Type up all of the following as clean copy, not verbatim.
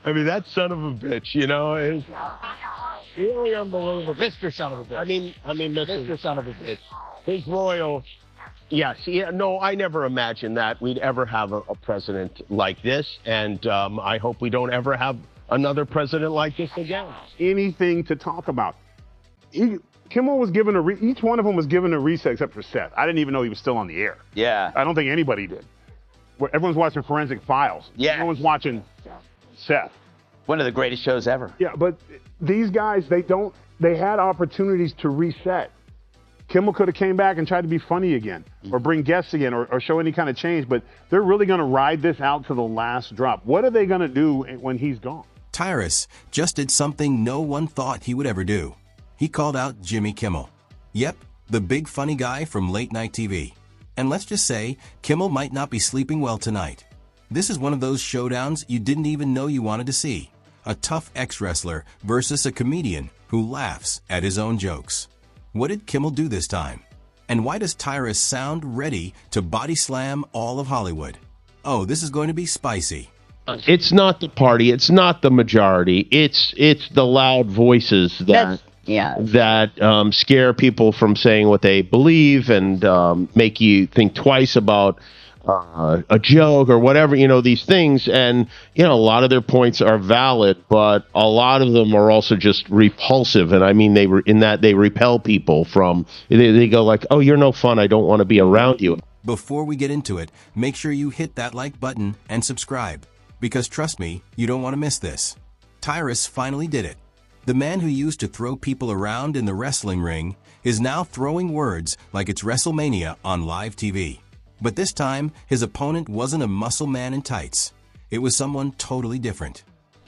I mean, that son of a bitch, is really unbelievable. Mr. Son of a bitch. I mean, Mr. Son of a bitch. his loyal. Yes, no, I never imagined that we'd ever have a president like this, and I hope we don't ever have another president like this again. Anything to talk about. Kimmel was given each one of them was given a reset except for Seth. I didn't even know he was still on the air. Yeah. I don't think anybody did. Everyone's watching Forensic Files. Yeah. Everyone's watching Seth. One of the greatest shows ever. Yeah, but these guys, they had opportunities to reset. Kimmel could have came back and tried to be funny again, or bring guests again, or show any kind of change, but they're really going to ride this out to the last drop. What are they going to do when he's gone? Tyrus just did something no one thought he would ever do. He called out Jimmy Kimmel. Yep, the big funny guy from late night TV. And let's just say, Kimmel might not be sleeping well tonight. This is one of those showdowns you didn't even know you wanted to see. A tough ex-wrestler versus a comedian who laughs at his own jokes. What did Kimmel do this time? And why does Tyrus sound ready to body slam all of Hollywood? Oh, this is going to be spicy. It's not the party. It's not the majority. It's the loud voices that scare people from saying what they believe and make you think twice about a joke or whatever, these things. And, a lot of their points are valid, but a lot of them are also just repulsive. And I mean, they repel people from, they go like, oh, you're no fun. I don't want to be around you. Before we get into it, make sure you hit that like button and subscribe. Because trust me, you don't want to miss this. Tyrus finally did it. The man who used to throw people around in the wrestling ring is now throwing words like it's WrestleMania on live TV. But this time, his opponent wasn't a muscle man in tights. It was someone totally different.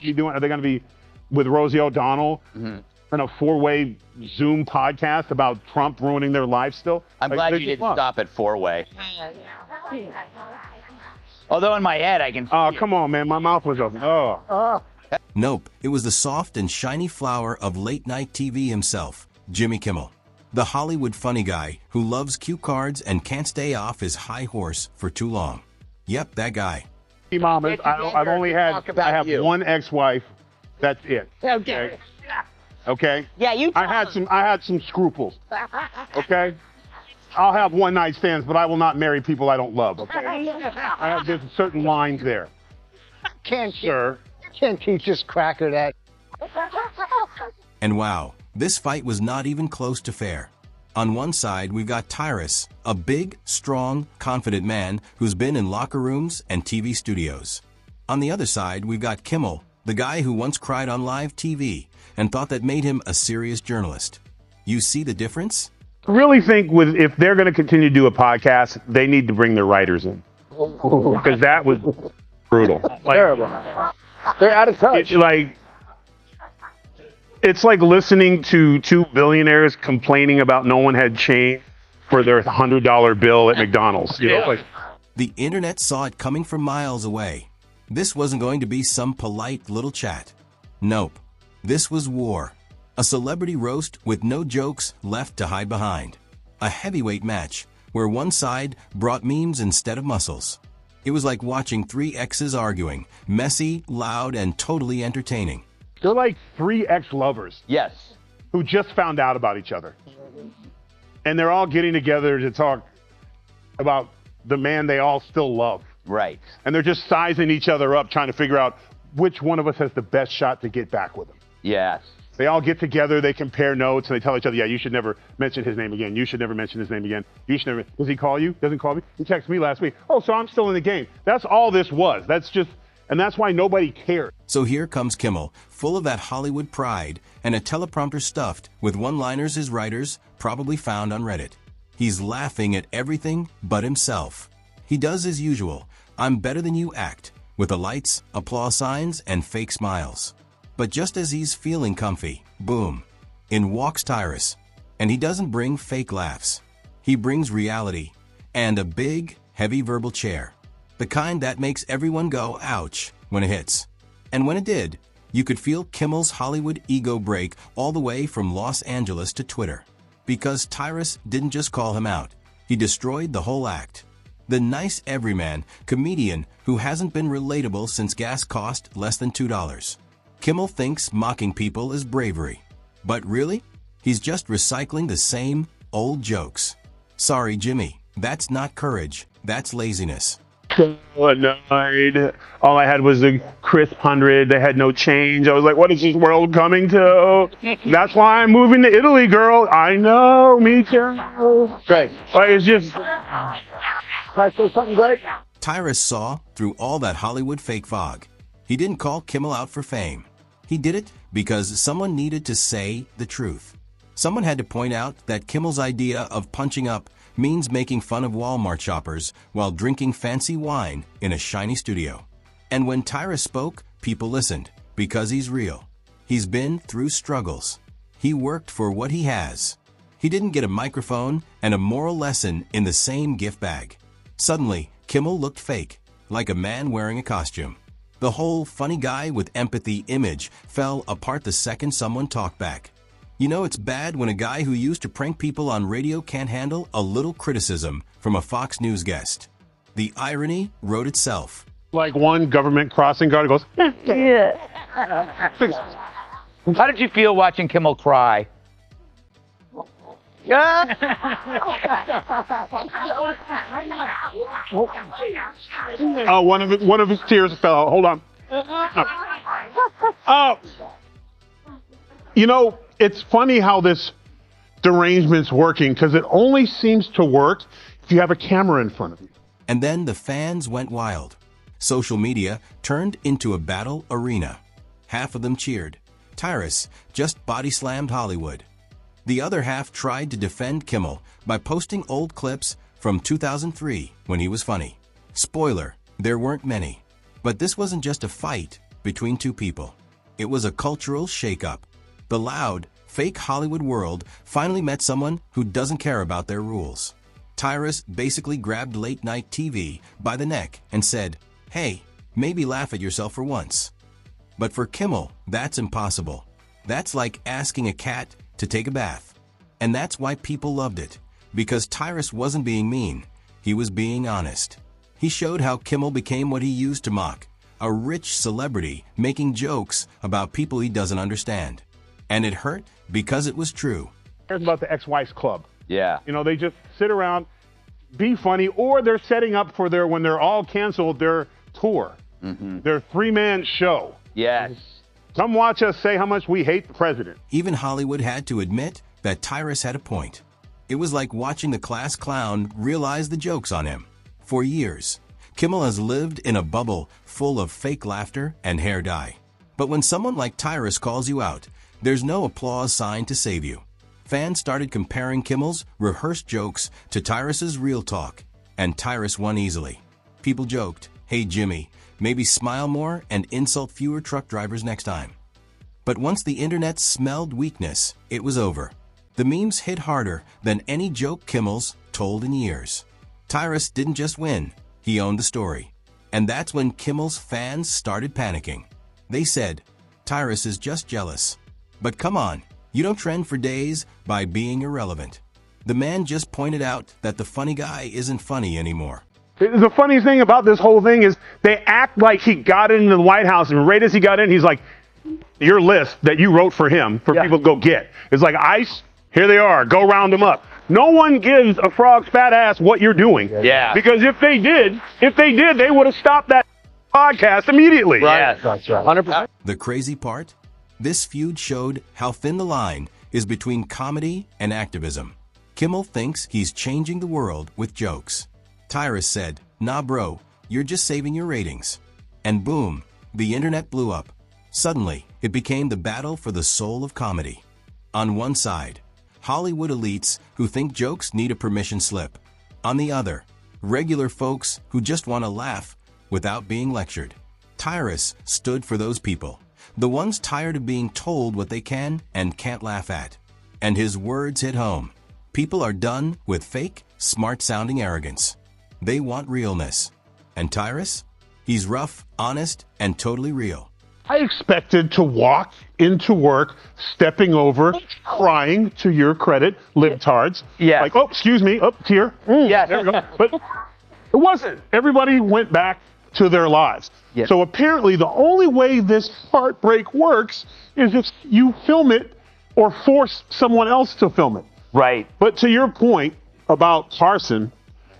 Are they going to be with Rosie O'Donnell in a 4-way Zoom podcast about Trump ruining their lives still? I'm glad you didn't stop at 4-way. Although in my head I can see Oh, come on, man. My mouth was open. Oh. Nope, it was the soft and shiny flower of late-night TV himself, Jimmy Kimmel. The Hollywood funny guy who loves cue cards and can't stay off his high horse for too long. Yep, that guy. Mom, I have one ex-wife. That's it. Okay. Okay? Yeah, you I had some scruples. Okay? I'll have one-night stands, but I will not marry people I don't love, okay? There's certain lines there. Sir. Can't teach this cracker that. And wow, this fight was not even close to fair. On one side, we've got Tyrus, a big, strong, confident man who's been in locker rooms and TV studios. On the other side, we've got Kimmel, the guy who once cried on live TV and thought that made him a serious journalist. You see the difference? I really think if they're going to continue to do a podcast, they need to bring their writers in. Because that was brutal. Terrible. They're out of touch. It's like listening to two billionaires complaining about no one had change for their $100 bill at McDonald's. The internet saw it coming from miles away. This wasn't going to be some polite little chat. Nope. This was war. A celebrity roast with no jokes left to hide behind. A heavyweight match where one side brought memes instead of muscles. It was like watching three exes arguing, messy, loud, and totally entertaining. They're like three ex-lovers. Yes. Who just found out about each other. And they're all getting together to talk about the man they all still love. Right. And they're just sizing each other up, trying to figure out which one of us has the best shot to get back with him. Yes. They all get together, they compare notes, and they tell each other, yeah, you should never mention his name again. You should never mention his name again. You should never. Does he call you? Doesn't call me? He texted me last week. Oh, so I'm still in the game. That's all this was. And that's why nobody cared. So here comes Kimmel, full of that Hollywood pride and a teleprompter stuffed with one-liners his writers probably found on Reddit. He's laughing at everything but himself. He does his usual, I'm better than you act, with the lights, applause signs, and fake smiles. But just as he's feeling comfy, boom, in walks Tyrus. And he doesn't bring fake laughs. He brings reality and a big, heavy verbal chair. The kind that makes everyone go, ouch, when it hits. And when it did, you could feel Kimmel's Hollywood ego break all the way from Los Angeles to Twitter. Because Tyrus didn't just call him out, he destroyed the whole act. The nice everyman comedian who hasn't been relatable since gas cost less than $2. Kimmel thinks mocking people is bravery. But really? He's just recycling the same old jokes. Sorry, Jimmy, that's not courage, that's laziness. So annoyed. All I had was the crisp 100. They had no change. I was like, what is this world coming to? That's why I'm moving to Italy, girl. I know, me too. Great. Like, it's just... Can I say something great? Tyrus saw through all that Hollywood fake fog. He didn't call Kimmel out for fame. He did it because someone needed to say the truth. Someone had to point out that Kimmel's idea of punching up means making fun of Walmart shoppers while drinking fancy wine in a shiny studio. And when Tyrus spoke, people listened because he's real. He's been through struggles. He worked for what he has. He didn't get a microphone and a moral lesson in the same gift bag. Suddenly, Kimmel looked fake, like a man wearing a costume. The whole funny guy with empathy image fell apart the second someone talked back. You know it's bad when a guy who used to prank people on radio can't handle a little criticism from a Fox News guest. The irony wrote itself. Like one government crossing guard goes, Yeah. How did you feel watching Kimmel cry? oh, one of his tears fell out. Hold on. Oh. You know, it's funny how this derangement's working because it only seems to work if you have a camera in front of you. And then the fans went wild. Social media turned into a battle arena. Half of them cheered. Tyrus just body-slammed Hollywood. The other half tried to defend Kimmel by posting old clips from 2003 when he was funny. Spoiler, there weren't many. But this wasn't just a fight between two people. It was a cultural shake-up. The loud, fake Hollywood world finally met someone who doesn't care about their rules. Tyrus basically grabbed late-night TV by the neck and said, "Hey, maybe laugh at yourself for once." But for Kimmel, that's impossible. That's like asking a cat to take a bath. And that's why people loved it, because Tyrus wasn't being mean. He was being honest. He showed how Kimmel became what he used to mock, a rich celebrity making jokes about people he doesn't understand. And it hurt because it was true. Here's about the ex-wife's club. Yeah. You know, they just sit around, be funny, or they're setting up for their, when they're all canceled, their tour, their three-man show. Yes. Come watch us say how much we hate the president. Even Hollywood had to admit that Tyrus had a point. It was like watching the class clown realize the jokes on him. For years, Kimmel has lived in a bubble full of fake laughter and hair dye. But when someone like Tyrus calls you out, there's no applause sign to save you. Fans started comparing Kimmel's rehearsed jokes to Tyrus's real talk, and Tyrus won easily. People joked, "Hey Jimmy, maybe smile more and insult fewer truck drivers next time." But once the internet smelled weakness, it was over. The memes hit harder than any joke Kimmel's told in years. Tyrus didn't just win, he owned the story. And that's when Kimmel's fans started panicking. They said, "Tyrus is just jealous." But come on, you don't trend for days by being irrelevant. The man just pointed out that the funny guy isn't funny anymore. The funniest thing about this whole thing is they act like he got into the White House, and right as he got in, he's like, your list that you wrote for him for people to go get. It's like ICE, here they are, go round them up. No one gives a frog's fat ass what you're doing. Yeah. Because if they did, they would have stopped that podcast immediately. Right. That's right. 100%. The crazy part? This feud showed how thin the line is between comedy and activism. Kimmel thinks he's changing the world with jokes. Tyrus said, "Nah bro, you're just saving your ratings." And boom, the internet blew up. Suddenly, it became the battle for the soul of comedy. On one side, Hollywood elites who think jokes need a permission slip. On the other, regular folks who just want to laugh without being lectured. Tyrus stood for those people, the ones tired of being told what they can and can't laugh at. And his words hit home. People are done with fake, smart-sounding arrogance. They want realness. And Tyrus? He's rough, honest, and totally real. I expected to walk into work, stepping over, crying, to your credit, libtards. Yeah. Like, oh, excuse me, up here. Yeah. There we go. But It wasn't. Everybody went back to their lives. Yeah. So apparently the only way this heartbreak works is if you film it or force someone else to film it. Right. But to your point about Carson,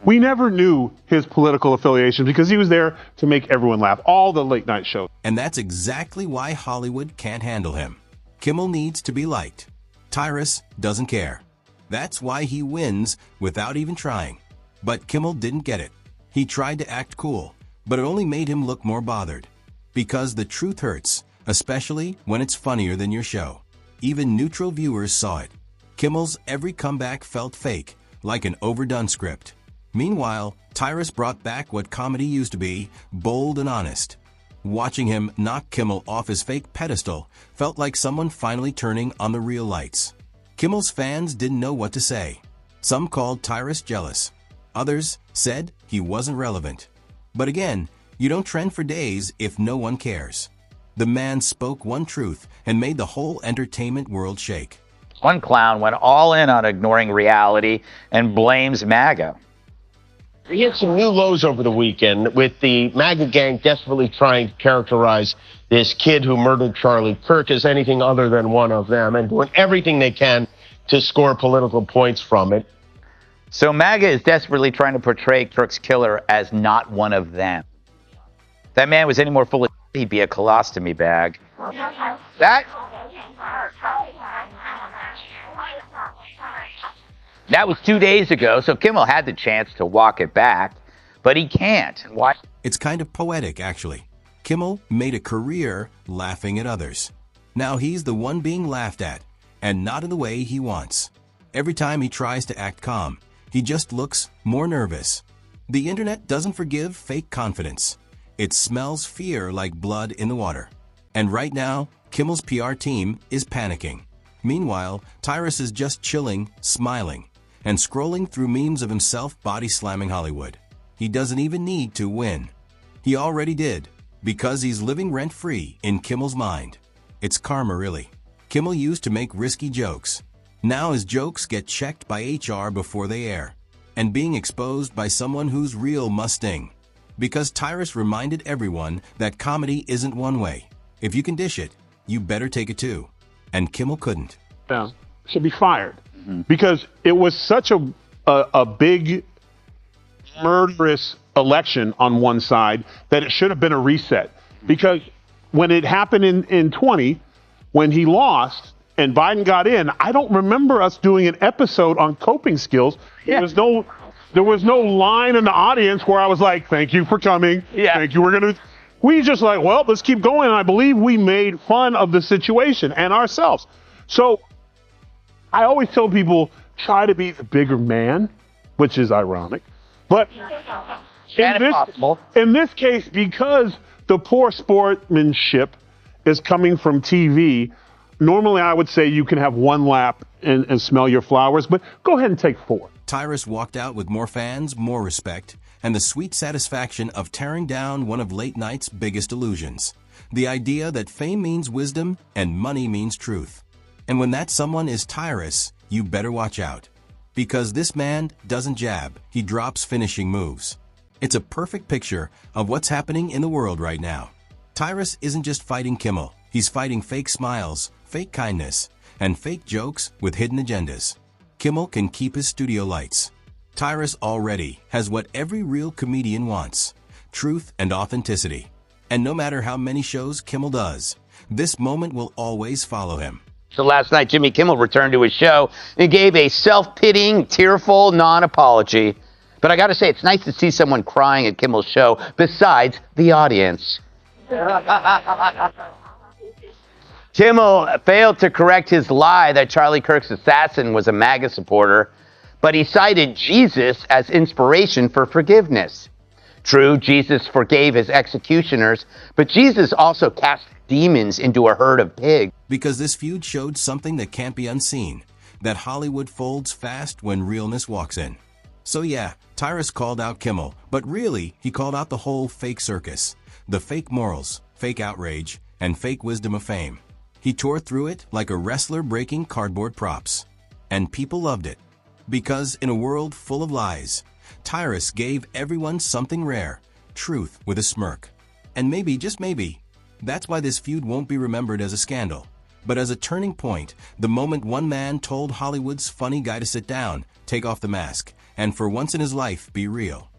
we never knew his political affiliation because he was there to make everyone laugh. All the late night shows. And that's exactly why Hollywood can't handle him. Kimmel needs to be liked. Tyrus doesn't care. That's why he wins without even trying. But Kimmel didn't get it. He tried to act cool, but it only made him look more bothered. Because the truth hurts, especially when it's funnier than your show. Even neutral viewers saw it. Kimmel's every comeback felt fake, like an overdone script. Meanwhile, Tyrus brought back what comedy used to be, bold and honest. Watching him knock Kimmel off his fake pedestal felt like someone finally turning on the real lights. Kimmel's fans didn't know what to say. Some called Tyrus jealous. Others said he wasn't relevant. But again, you don't trend for days if no one cares. The man spoke one truth and made the whole entertainment world shake. One clown went all in on ignoring reality and blames MAGA. He hit some new lows over the weekend with the MAGA gang desperately trying to characterize this kid who murdered Charlie Kirk as anything other than one of them and doing everything they can to score political points from it. So MAGA is desperately trying to portray Kirk's killer as not one of them. If that man was any more full of shit, he'd be a colostomy bag. That was 2 days ago, so Kimmel had the chance to walk it back, but he can't. Why? It's kind of poetic, actually. Kimmel made a career laughing at others. Now he's the one being laughed at, and not in the way he wants. Every time he tries to act calm, he just looks more nervous. The internet doesn't forgive fake confidence. It smells fear like blood in the water. And right now, Kimmel's PR team is panicking. Meanwhile, Tyrus is just chilling, smiling, and scrolling through memes of himself body-slamming Hollywood. He doesn't even need to win. He already did, because he's living rent-free in Kimmel's mind. It's karma, really. Kimmel used to make risky jokes. Now his jokes get checked by HR before they air, and being exposed by someone who's real must sting. Because Tyrus reminded everyone that comedy isn't one way. If you can dish it, you better take it too. And Kimmel couldn't. Yeah, should be fired. Because it was such a big, murderous election on one side that it should have been a reset. Because when it happened in 20, when he lost and Biden got in, I don't remember us doing an episode on coping skills. Yeah. There was no line in the audience where I was like, thank you for coming. Yeah. Thank you. We just like, well, let's keep going. And I believe we made fun of the situation and ourselves. So I always tell people, try to be the bigger man, which is ironic. But in this case, because the poor sportsmanship is coming from TV, normally I would say you can have one lap and smell your flowers, but go ahead and take 4. Tyrus walked out with more fans, more respect, and the sweet satisfaction of tearing down one of late night's biggest illusions. The idea that fame means wisdom and money means truth. And when that someone is Tyrus, you better watch out. Because this man doesn't jab, he drops finishing moves. It's a perfect picture of what's happening in the world right now. Tyrus isn't just fighting Kimmel, he's fighting fake smiles, fake kindness, and fake jokes with hidden agendas. Kimmel can keep his studio lights. Tyrus already has what every real comedian wants: truth and authenticity. And no matter how many shows Kimmel does, this moment will always follow him. So last night, Jimmy Kimmel returned to his show and gave a self-pitying, tearful non-apology. But I got to say, it's nice to see someone crying at Kimmel's show besides the audience. Kimmel failed to correct his lie that Charlie Kirk's assassin was a MAGA supporter, but he cited Jesus as inspiration for forgiveness. True, Jesus forgave his executioners, but Jesus also cast demons into a herd of pigs. Because this feud showed something that can't be unseen, that Hollywood folds fast when realness walks in. So yeah, Tyrus called out Kimmel, but really, he called out the whole fake circus, the fake morals, fake outrage, and fake wisdom of fame. He tore through it like a wrestler breaking cardboard props. And people loved it. Because in a world full of lies, Tyrus gave everyone something rare, truth with a smirk. And maybe, just maybe, that's why this feud won't be remembered as a scandal, but as a turning point, the moment one man told Hollywood's funny guy to sit down, take off the mask, and for once in his life, be real.